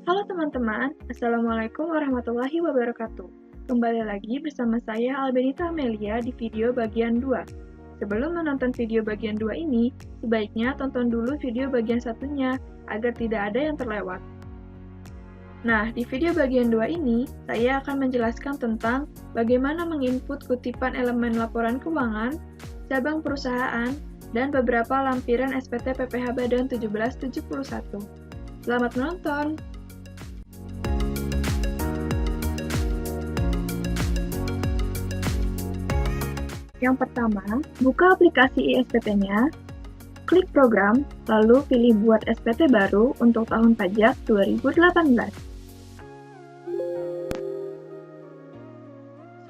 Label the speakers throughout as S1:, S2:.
S1: Halo teman-teman, Assalamualaikum warahmatullahi wabarakatuh. Kembali lagi bersama saya Albenita Amelia di video bagian 2. Sebelum menonton video bagian 2 ini, sebaiknya tonton dulu video bagian satunya agar tidak ada yang terlewat. Nah, di video bagian 2 ini, saya akan menjelaskan tentang bagaimana menginput kutipan elemen laporan keuangan, cabang perusahaan, dan beberapa lampiran SPT PPh Badan 1771. Selamat menonton! Yang pertama, buka aplikasi iSPT-nya, klik program, lalu pilih buat SPT baru untuk tahun pajak 2018.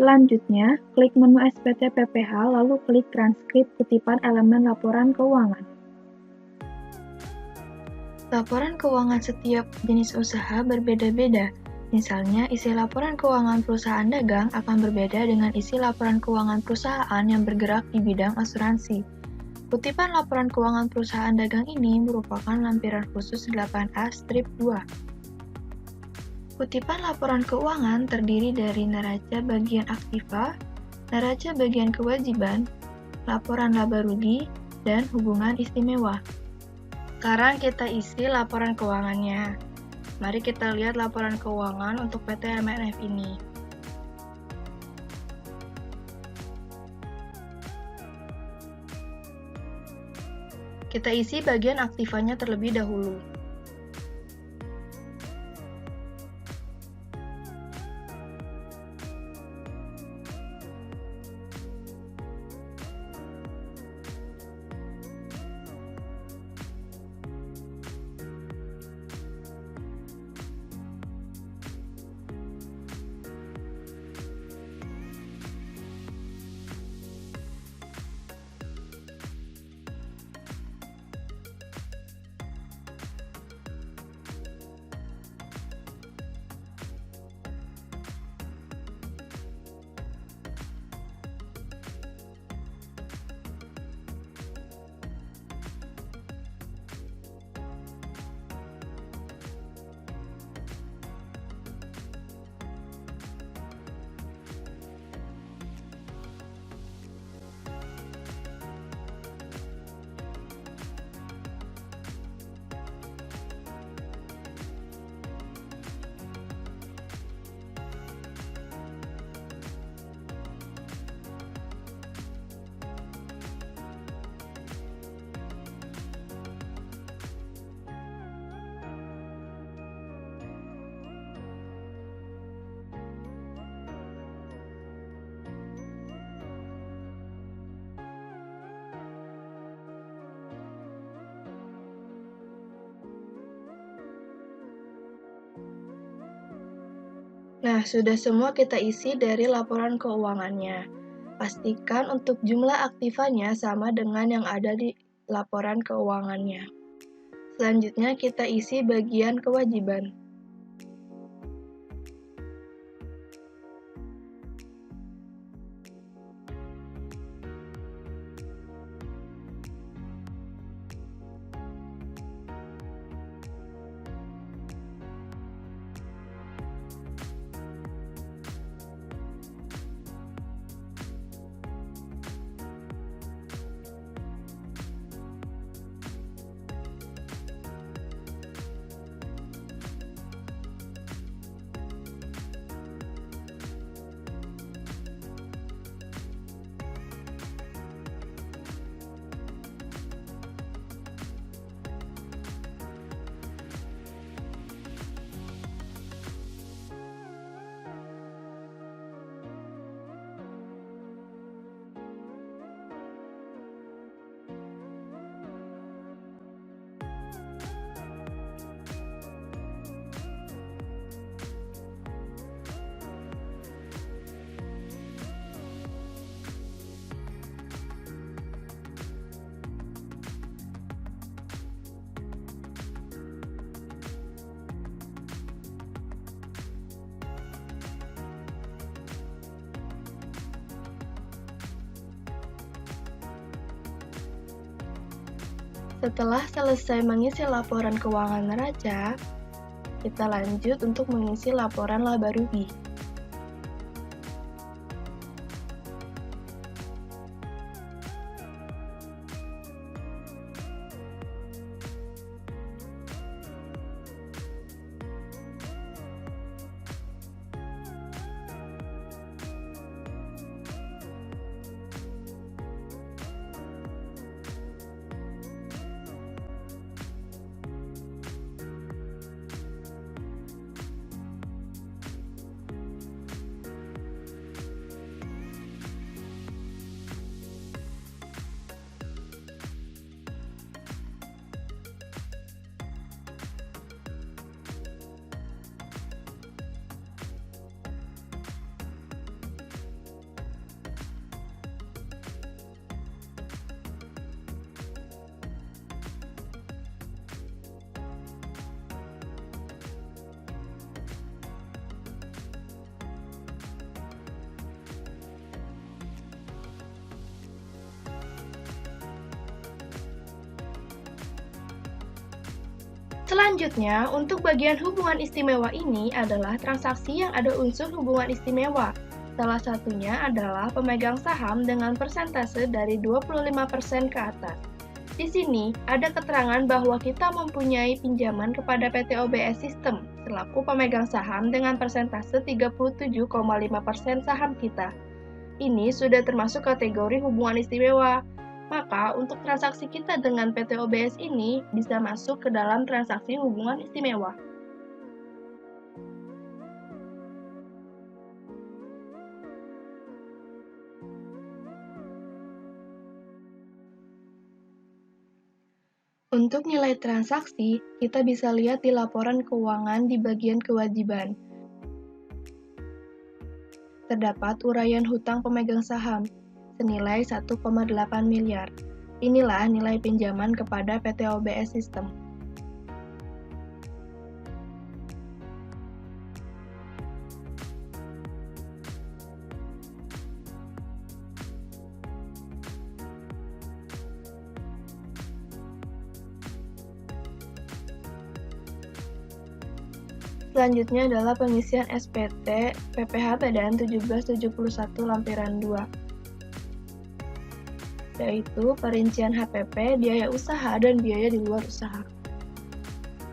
S1: Selanjutnya, klik menu SPT PPh lalu klik transkrip kutipan elemen laporan keuangan. Laporan keuangan setiap jenis usaha berbeda-beda. Misalnya, isi laporan keuangan perusahaan dagang akan berbeda dengan isi laporan keuangan perusahaan yang bergerak di bidang asuransi. Kutipan laporan keuangan perusahaan dagang ini merupakan lampiran khusus 8A strip 2. Kutipan laporan keuangan terdiri dari neraca bagian aktiva, neraca bagian kewajiban, laporan laba rugi, dan hubungan istimewa. Sekarang kita isi laporan keuangannya. Mari kita lihat laporan keuangan untuk PT MNF ini. Kita isi bagian aktivanya terlebih dahulu. Nah, sudah semua kita isi dari laporan keuangannya. Pastikan untuk jumlah aktivanya sama dengan yang ada di laporan keuangannya. Selanjutnya kita isi bagian kewajiban. Setelah selesai mengisi laporan keuangan neraca, Kita lanjut untuk mengisi laporan laba rugi. Selanjutnya, untuk bagian hubungan istimewa ini adalah transaksi yang ada unsur hubungan istimewa. Salah satunya adalah pemegang saham dengan persentase dari 25% ke atas. Di sini, ada keterangan bahwa kita mempunyai pinjaman kepada PT OBS System selaku pemegang saham dengan persentase 37,5% saham kita. Ini sudah termasuk kategori hubungan istimewa. Maka, untuk transaksi kita dengan PT OBS ini bisa masuk ke dalam transaksi hubungan istimewa. Untuk nilai transaksi, kita bisa lihat di laporan keuangan di bagian kewajiban. Terdapat uraian hutang pemegang saham senilai 1,8 miliar. Inilah nilai pinjaman kepada PT OBS System. Selanjutnya adalah pengisian SPT PPh Badan 1771 Lampiran 2, yaitu perincian HPP, biaya usaha, dan biaya di luar usaha.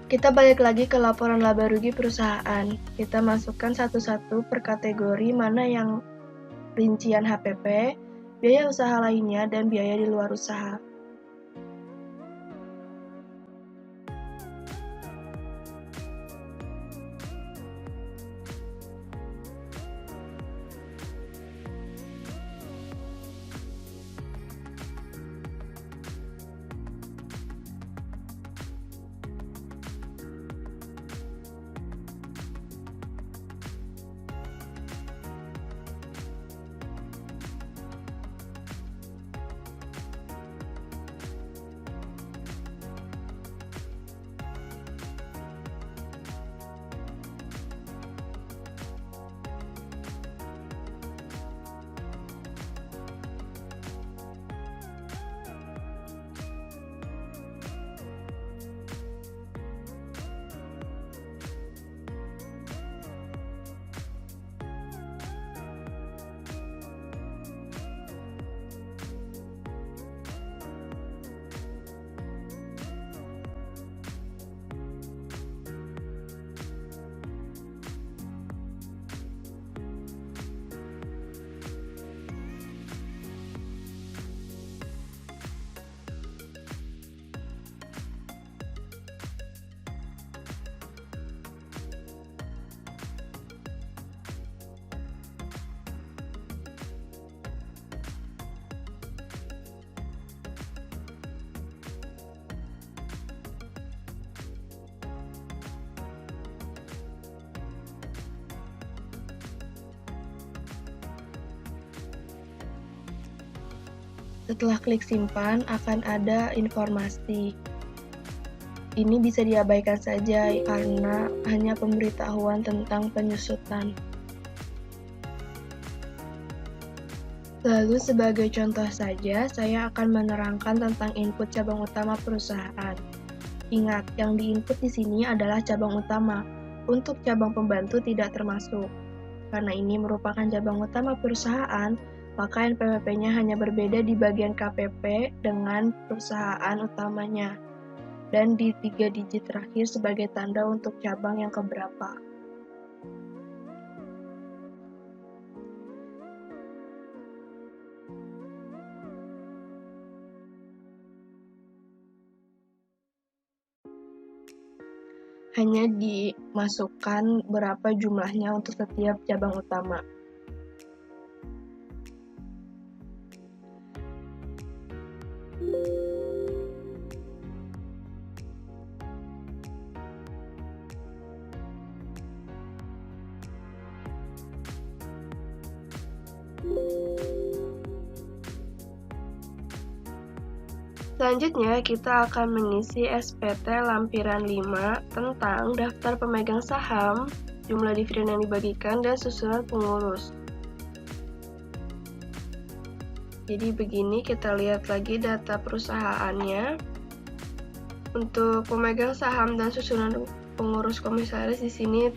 S1: Kita balik lagi ke laporan laba rugi perusahaan. Kita masukkan satu-satu per kategori mana yang rincian HPP, biaya usaha lainnya, dan biaya di luar usaha. Setelah klik simpan, akan ada informasi. Ini bisa diabaikan saja karena hanya pemberitahuan tentang penyusutan. Lalu sebagai contoh saja, saya akan menerangkan tentang input cabang utama perusahaan.
S2: Ingat, yang diinput di sini adalah cabang utama. Untuk cabang pembantu tidak termasuk. Karena ini merupakan cabang utama perusahaan, maka NPWP-nya hanya berbeda di bagian KPP dengan perusahaan utamanya, dan di 3 digit terakhir sebagai tanda untuk cabang yang keberapa. Hanya dimasukkan berapa jumlahnya untuk setiap cabang utama. Selanjutnya, kita akan mengisi SPT lampiran 5 tentang daftar pemegang saham, jumlah dividen yang dibagikan, dan susunan pengurus. Jadi begini, kita lihat lagi data perusahaannya. Untuk pemegang saham dan susunan pengurus komisaris di sini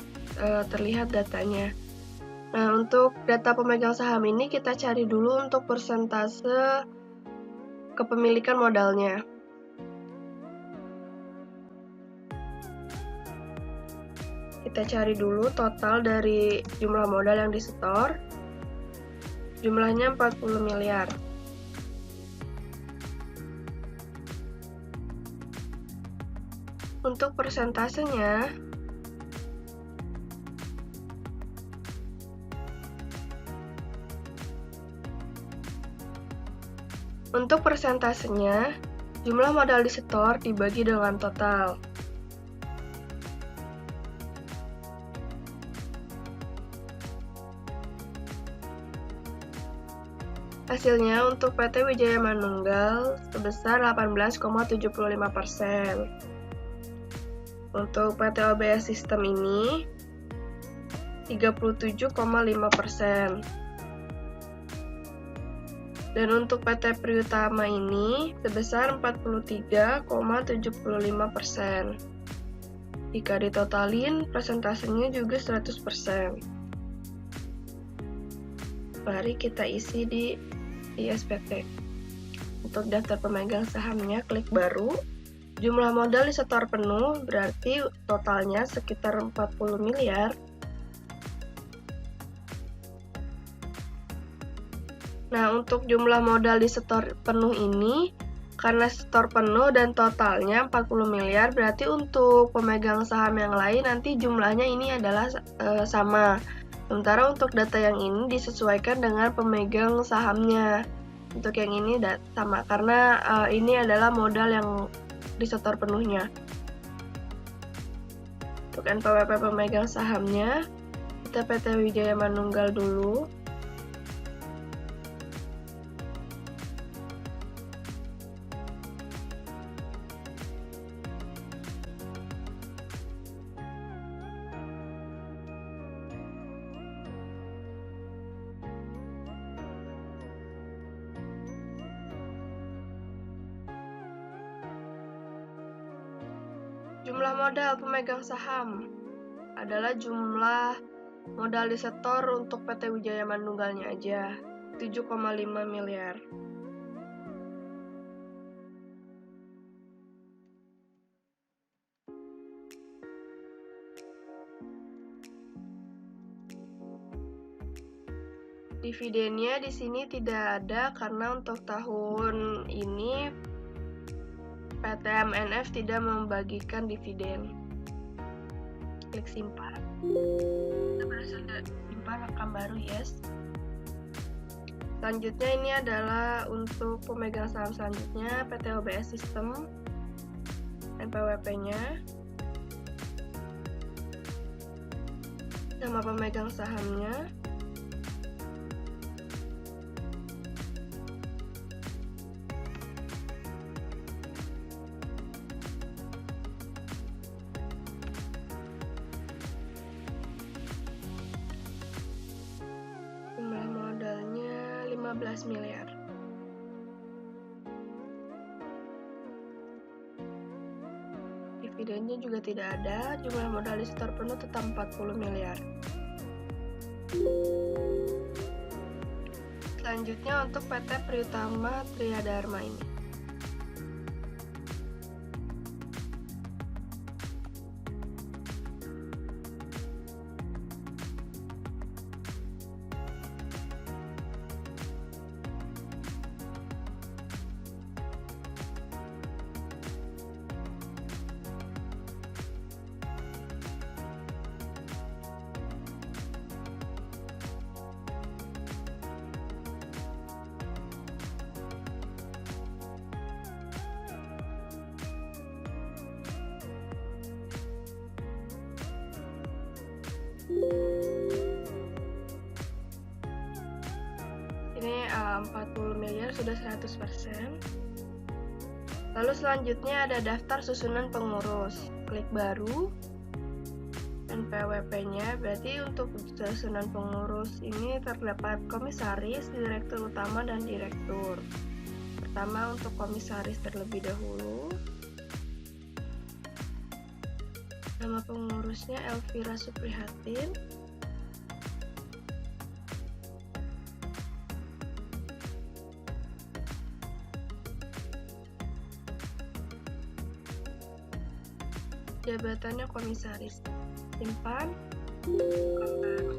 S2: terlihat datanya. Nah, untuk data pemegang saham ini kita cari dulu untuk persentase kepemilikan modalnya. Kita cari dulu total dari jumlah modal yang disetor. Jumlahnya 40 miliar. Untuk persentasenya, jumlah modal disetor dibagi dengan total. Hasilnya untuk PT Wijaya Manunggal sebesar 18,75%. Untuk PT OBS System ini 37,5%. Dan untuk PT Priutama ini sebesar 43,75%. Jika ditotalin, persentasenya juga 100%. Mari kita isi di SPT. Untuk daftar pemegang sahamnya, klik baru. Jumlah modal disetor penuh, berarti totalnya sekitar 40 miliar. Nah, untuk jumlah modal disetor penuh ini, karena setor penuh dan totalnya 40 miliar, berarti untuk pemegang saham yang lain nanti jumlahnya ini adalah sama. Sementara untuk data yang ini disesuaikan dengan pemegang sahamnya. Untuk yang ini sama, karena ini adalah modal yang disetor penuhnya. Untuk NPWP pemegang sahamnya, kita PT Wijaya Manunggal dulu. Jumlah modal pemegang saham adalah jumlah modal disetor untuk PT Wijaya Manunggalnya aja, 7,5 miliar. Dividennya di sini tidak ada karena untuk tahun ini PT MNF tidak membagikan dividen. Klik simpan. Kita berhasil simpan rekam baru, yes. Selanjutnya ini adalah untuk pemegang saham selanjutnya, PT OBS System, NPWP-nya, nama pemegang sahamnya, jumlah modalnya 15 miliar. Dividennya juga tidak ada, jumlah modal di setor penuh tetap 40 miliar. Selanjutnya untuk PT Priyutama Triadharma ini. Ini 40 miliar sudah 100%. Lalu selanjutnya ada daftar susunan pengurus. Klik baru. NPWP-nya berarti untuk susunan pengurus ini terdapat komisaris, direktur utama, dan direktur. Pertama untuk komisaris terlebih dahulu. Nama pengurusnya Elvira Suprihatin. Jabatannya komisaris. Simpan. Gambar.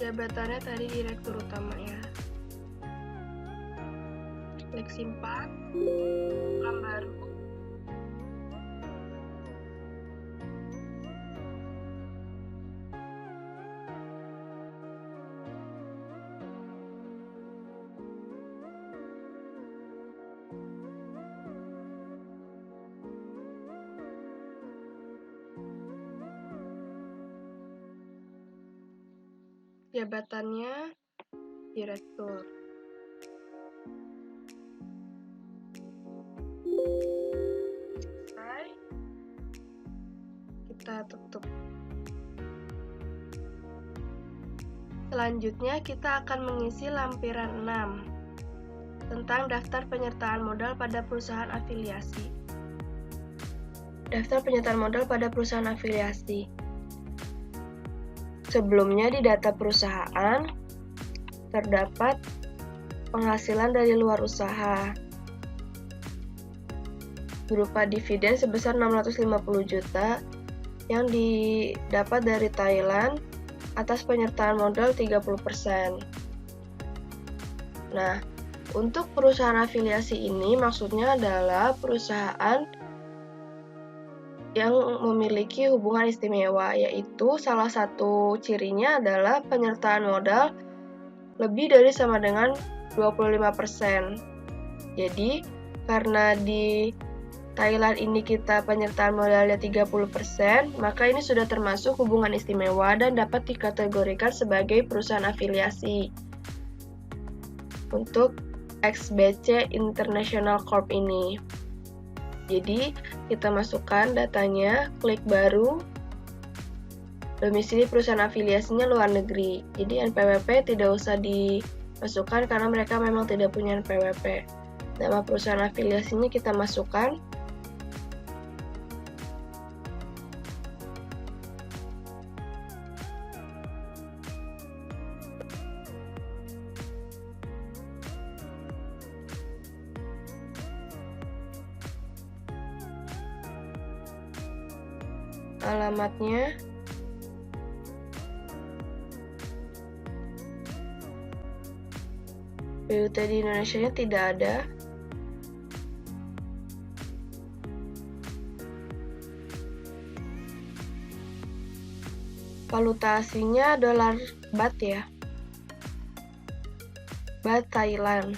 S2: Jabatannya tadi direktur utama ya. Klik simpan, program baru. Jabatannya direktur. Selesai. Kita tutup. Selanjutnya kita akan mengisi lampiran 6 tentang daftar penyertaan modal pada perusahaan afiliasi. Daftar penyertaan modal pada perusahaan afiliasi. Sebelumnya di data perusahaan terdapat penghasilan dari luar usaha berupa dividen sebesar 650 juta yang didapat dari Thailand atas penyertaan modal 30%. Nah, untuk perusahaan afiliasi ini maksudnya adalah perusahaan yang memiliki hubungan istimewa, yaitu salah satu cirinya adalah penyertaan modal lebih dari sama dengan 25%. Jadi, karena di Thailand ini kita penyertaan modalnya 30%, maka ini sudah termasuk hubungan istimewa dan dapat dikategorikan sebagai perusahaan afiliasi untuk XBC International Corp ini. Jadi, kita masukkan datanya, klik baru, domisili perusahaan afiliasinya luar negeri. Jadi, NPWP tidak usah dimasukkan karena mereka memang tidak punya NPWP. Nama perusahaan afiliasinya kita masukkan. Alamatnya BUT di Indonesia tidak ada. Valuta aslinya dolar baht ya, baht Thailand.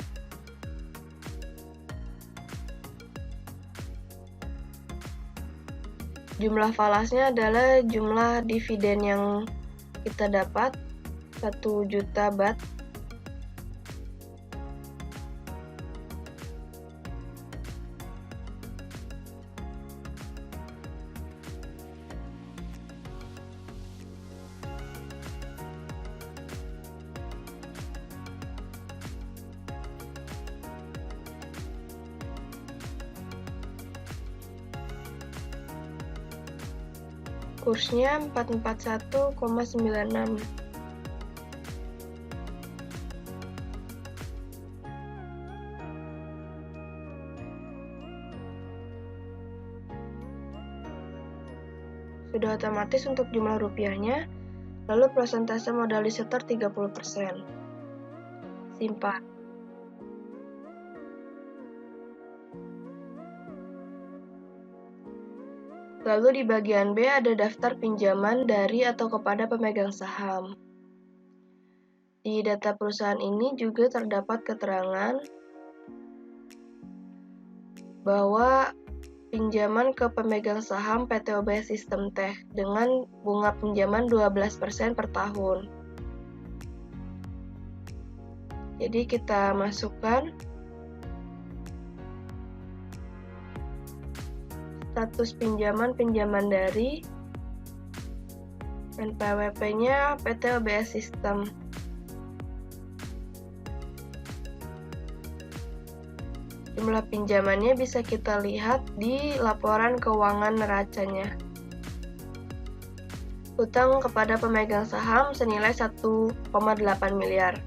S2: Jumlah falasnya adalah jumlah dividen yang kita dapat 1 juta baht. Kursnya 441,96. Sudah otomatis untuk jumlah rupiahnya, lalu persentase modal disetor 30%. Simpan. Lalu di bagian B ada daftar pinjaman dari atau kepada pemegang saham. Di data perusahaan ini juga terdapat keterangan bahwa pinjaman ke pemegang saham PT OBS System Tech dengan bunga pinjaman 12% per tahun. Jadi kita masukkan status pinjaman dari NPWP-nya PT OBS System. Jumlah pinjamannya bisa kita lihat di laporan keuangan neracanya. Utang kepada pemegang saham senilai 1,8 miliar.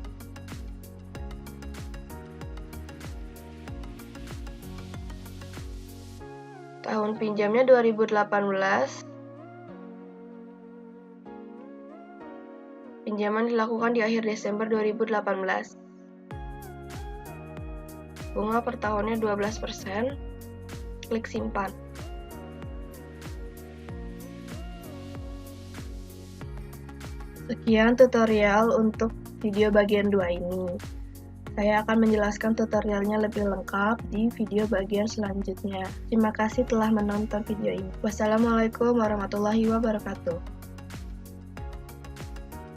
S2: Tahun pinjamnya 2018. Pinjaman dilakukan di akhir Desember 2018. Bunga per tahunnya 12%. Klik simpan. Sekian tutorial untuk video bagian 2 ini. Saya akan menjelaskan tutorialnya lebih lengkap di video bagian selanjutnya. Terima kasih telah menonton video ini. Wassalamualaikum warahmatullahi wabarakatuh.